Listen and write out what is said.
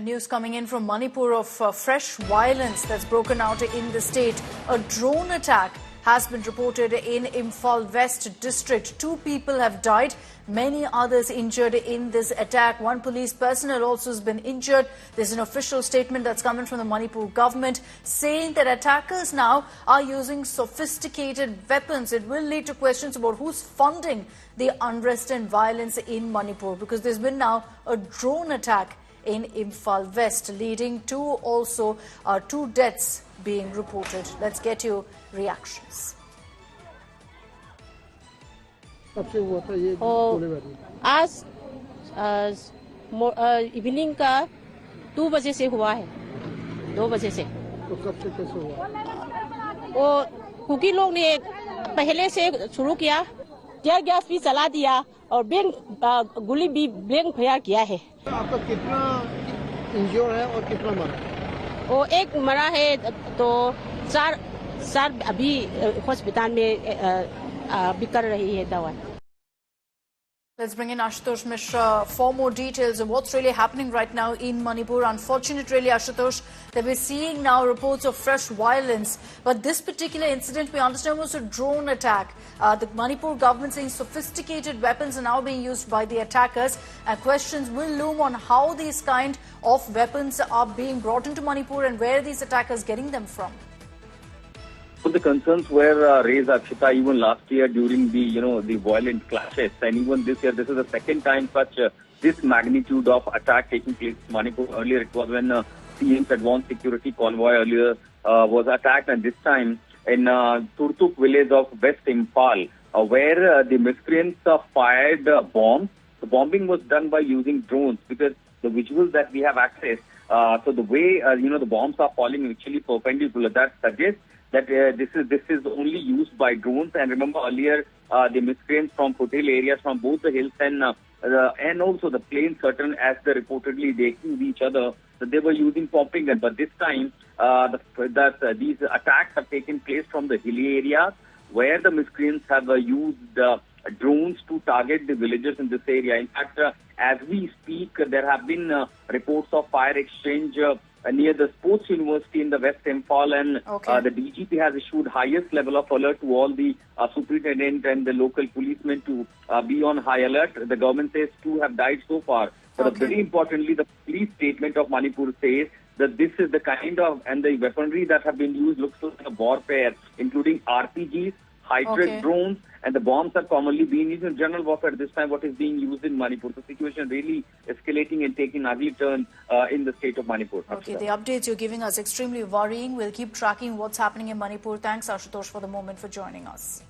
News coming in from Manipur of fresh violence that's broken out in the state. A drone attack has been reported in Imphal West district. 2 people have died, many others injured in this attack. 1 police personnel also has been injured. There's an official statement that's coming from the Manipur government saying that attackers now are using sophisticated weapons. It will lead to questions about who's funding the unrest and violence in Manipur, because there's been now a drone attack in Imphal West, leading to also 2 deaths being reported. Let's get your reactions. आज evening का 2 बजे से हुआ है, 2 बजे से। तो कब से कैसे हुआ? वो कुकी लोग ने पहले से शुरू किया, टीयर गैस भी चला दिया और गोली भी ब्लैंक फायर किया है। आपका कितना इंजर्ड है और कितना मरा? वो 1 मरा है, तो 4 अभी हॉस्पिटल में भी कर रही है दवा। Let's bring in Ashutosh Mishra for more details of what's really happening right now in Manipur. Unfortunate, really, Ashutosh, that we're seeing now reports of fresh violence. But this particular incident, we understand, was a drone attack. The Manipur government saying sophisticated weapons are now being used by the attackers. And questions will loom on how these kind of weapons are being brought into Manipur and where are these attackers getting them from. The concerns were raised, Akshita, even last year during the violent clashes, and even this year. This is the second time such this magnitude of attack taking place in Manipur. Earlier, it was when CM's advanced security convoy earlier was attacked, and this time in Turtuk village of West Imphal, where the miscreants fired bombs. The bombing was done by using drones, because the visuals that we have access, so the way the bombs are falling actually perpendicular, that suggests that this is only used by drones. And remember earlier, the miscreants from foothill areas from both the hills and also the plains, certain as they reportedly they accused each other that they were using pumping guns. But this time, these attacks have taken place from the hilly areas where the miscreants have used drones to target the villagers in this area. In fact, as we speak, there have been reports of fire exchange near the sports university in the West Imphal, and the DGP has issued highest level of alert to all the superintendent and the local policemen to be on high alert. The government says 2 have died so far. But very importantly, the police statement of Manipur says that this is the kind of, and the weaponry that have been used looks like a warfare, including RPGs, high-tech drones, and the bombs are commonly being used in general warfare. This time, what is being used in Manipur? The situation really escalating and taking ugly turn in the state of Manipur. Okay, the updates you're giving us extremely worrying. We'll keep tracking what's happening in Manipur. Thanks, Ashutosh, for the moment for joining us.